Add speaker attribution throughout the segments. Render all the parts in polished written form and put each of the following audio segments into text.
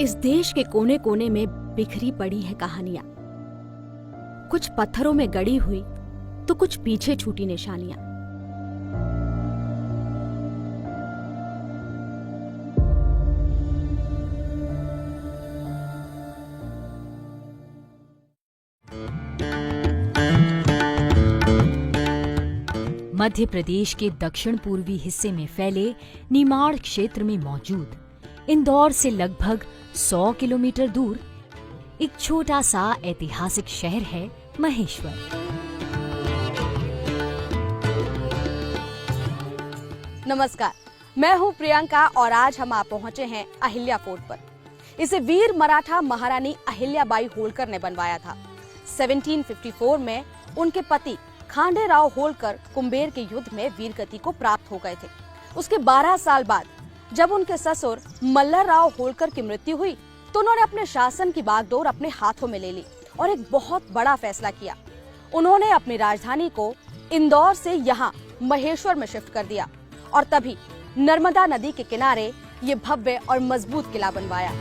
Speaker 1: इस देश के कोने कोने में बिखरी पड़ी है कहानियां, कुछ पत्थरों में गड़ी हुई तो कुछ पीछे छूटी निशानियां।
Speaker 2: मध्य प्रदेश के दक्षिण पूर्वी हिस्से में फैले निमाड़ क्षेत्र में मौजूद इंदौर से लगभग 100 किलोमीटर दूर एक छोटा सा ऐतिहासिक शहर है महेश्वर।
Speaker 1: नमस्कार, मैं हूं प्रियंका और आज हम आप पहुंचे हैं अहिल्या फोर्ट पर। इसे वीर मराठा महारानी अहिल्याबाई होलकर ने बनवाया था। 1754 में उनके पति खांडेराव होलकर कुंभेर के युद्ध में वीरगति को प्राप्त हो गए थे। उसके 12 साल बाद जब उनके ससुर मल्लरराव होलकर की मृत्यु हुई तो उन्होंने अपने शासन की बागडोर अपने हाथों में ले ली और एक बहुत बड़ा फैसला किया। उन्होंने अपनी राजधानी को इंदौर से यहाँ महेश्वर में शिफ्ट कर दिया और तभी नर्मदा नदी के किनारे ये भव्य और मजबूत किला बनवाया।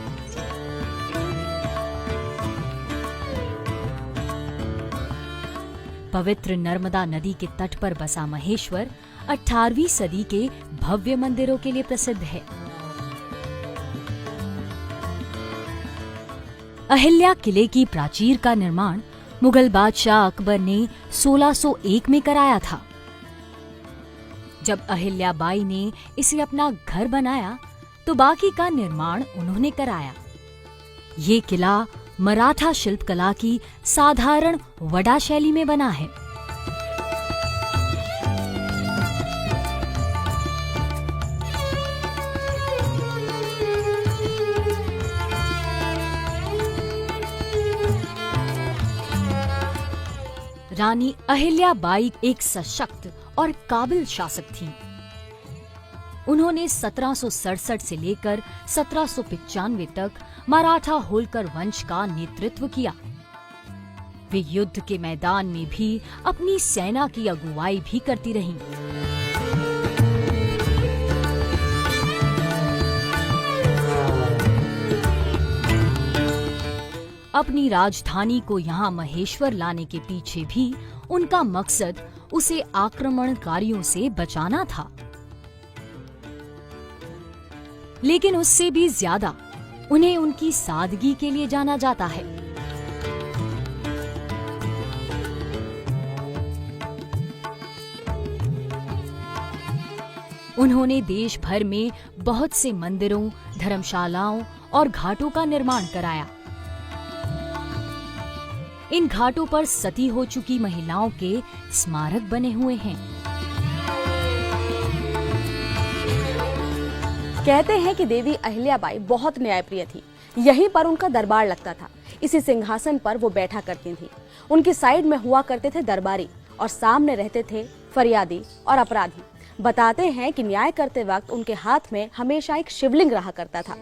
Speaker 2: पवित्र नर्मदा नदी के तट पर बसा महेश्वर 18वीं सदी के भव्य मंदिरों के लिए प्रसिद्ध है। अहिल्या किले की प्राचीर का निर्माण मुगल बादशाह अकबर ने 1601 में कराया था। जब अहिल्याबाई ने इसे अपना घर बनाया तो बाकी का निर्माण उन्होंने कराया। ये किला मराठा शिल्पकला की साधारण वडा शैली में बना है। रानी अहिल्याबाई एक सशक्त और काबिल शासक थीं। उन्होंने 1767 से लेकर 1795 तक मराठा होलकर वंश का नेतृत्व किया। वे युद्ध के मैदान में भी अपनी सेना की अगुवाई भी करती रहीं। अपनी राजधानी को यहाँ महेश्वर लाने के पीछे भी उनका मकसद उसे आक्रमणकारियों से बचाना था। लेकिन उससे भी ज्यादा उन्हें उनकी सादगी के लिए जाना जाता है। उन्होंने देश भर में बहुत से मंदिरों, धर्मशालाओं और घाटों का निर्माण कराया। इन घाटों पर सती हो चुकी महिलाओं के स्मारक बने हुए हैं।
Speaker 1: कहते हैं कि देवी अहिल्याबाई बहुत न्यायप्रिय थी। यहीं पर उनका दरबार लगता था। इसी सिंहासन पर वो बैठा करती थी। उनकी साइड में हुआ करते थे दरबारी और सामने रहते थे फरियादी और अपराधी। बताते हैं कि न्याय करते वक्त उनके हाथ में हमेशा एक शिवलिंग रहा करता था।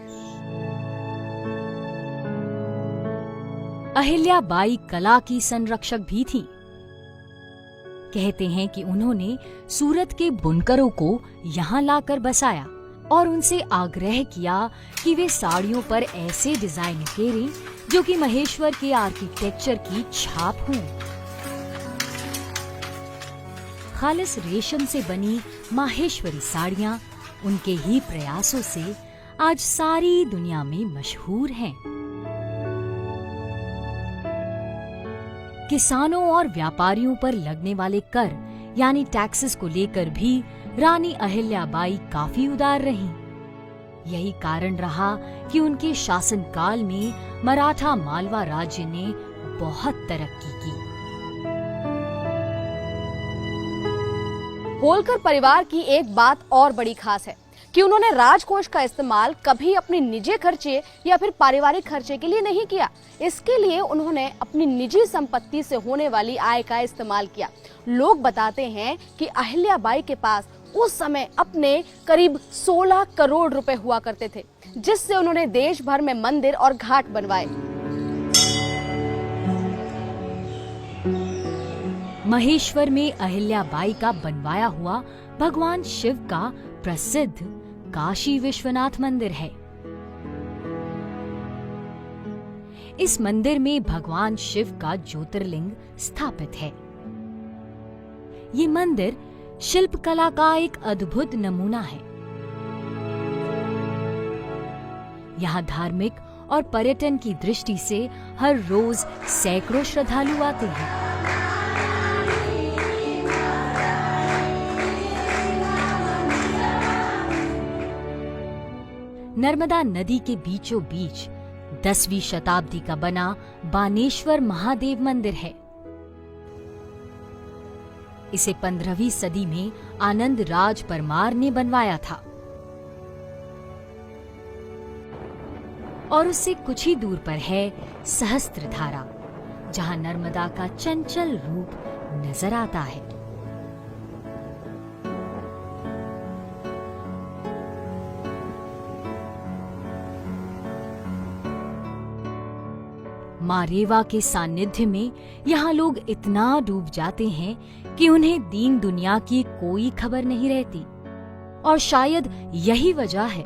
Speaker 2: अहिल्याबाई कला की संरक्षक भी थीं। कहते हैं कि उन्होंने सूरत के बुनकरों को यहाँ लाकर बसाया और उनसे आग्रह किया कि वे साड़ियों पर ऐसे डिजाइन उकेरें जो कि महेश्वर के आर्किटेक्चर की छाप हों। खालिस रेशम से बनी माहेश्वरी साड़ियां उनके ही प्रयासों से आज सारी दुनिया में मशहूर हैं। किसानों और व्यापारियों पर लगने वाले कर यानी टैक्सेस को लेकर भी रानी अहिल्याबाई काफी उदार रहीं। यही कारण रहा कि उनके शासनकाल में मराठा मालवा राज्य ने बहुत तरक्की की।
Speaker 1: होलकर परिवार की एक बात और बड़ी खास है कि उन्होंने राजकोष का इस्तेमाल कभी अपने निजी खर्चे या फिर पारिवारिक खर्चे के लिए नहीं किया। इसके लिए उन्होंने अपनी निजी संपत्ति से होने वाली आय का इस्तेमाल किया। लोग बताते हैं कि अहिल्याबाई के पास उस समय अपने करीब 16 करोड़ रुपए हुआ करते थे, जिससे उन्होंने देश भर में मंदिर और घाट बनवाए।
Speaker 2: महेश्वर में अहिल्याबाई का बनवाया हुआ भगवान शिव का प्रसिद्ध काशी विश्वनाथ मंदिर है। इस मंदिर में भगवान शिव का ज्योतिर्लिंग स्थापित है। ये मंदिर शिल्पकला का एक अद्भुत नमूना है। यहाँ धार्मिक और पर्यटन की दृष्टि से हर रोज सैकड़ों श्रद्धालु आते हैं। नर्मदा नदी के बीचों बीच 10वीं शताब्दी का बना बानेश्वर महादेव मंदिर है। इसे 15वीं सदी में आनंद राज परमार ने बनवाया था और उससे कुछ ही दूर पर है सहस्त्रधारा, जहां नर्मदा का चंचल रूप नजर आता है। मां रेवा के सानिध्य में यहाँ लोग इतना डूब जाते हैं कि उन्हें दीन दुनिया की कोई खबर नहीं रहती। और शायद यही वजह है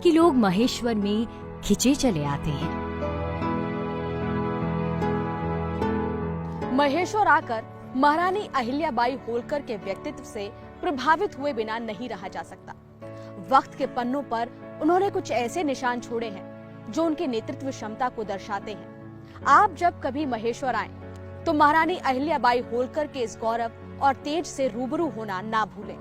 Speaker 2: कि लोग महेश्वर में खिंचे चले आते हैं।
Speaker 1: महेश्वर आकर महारानी अहिल्याबाई होलकर के व्यक्तित्व से प्रभावित हुए बिना नहीं रहा जा सकता। वक्त के पन्नों पर उन्होंने कुछ ऐसे निशान छोड़े हैं जो उनके नेतृत्व क्षमता को दर्शाते हैं। आप जब कभी महेश्वर आएं, तो महारानी अहिल्याबाई होलकर के इस गौरव और तेज से रूबरू होना ना भूलें।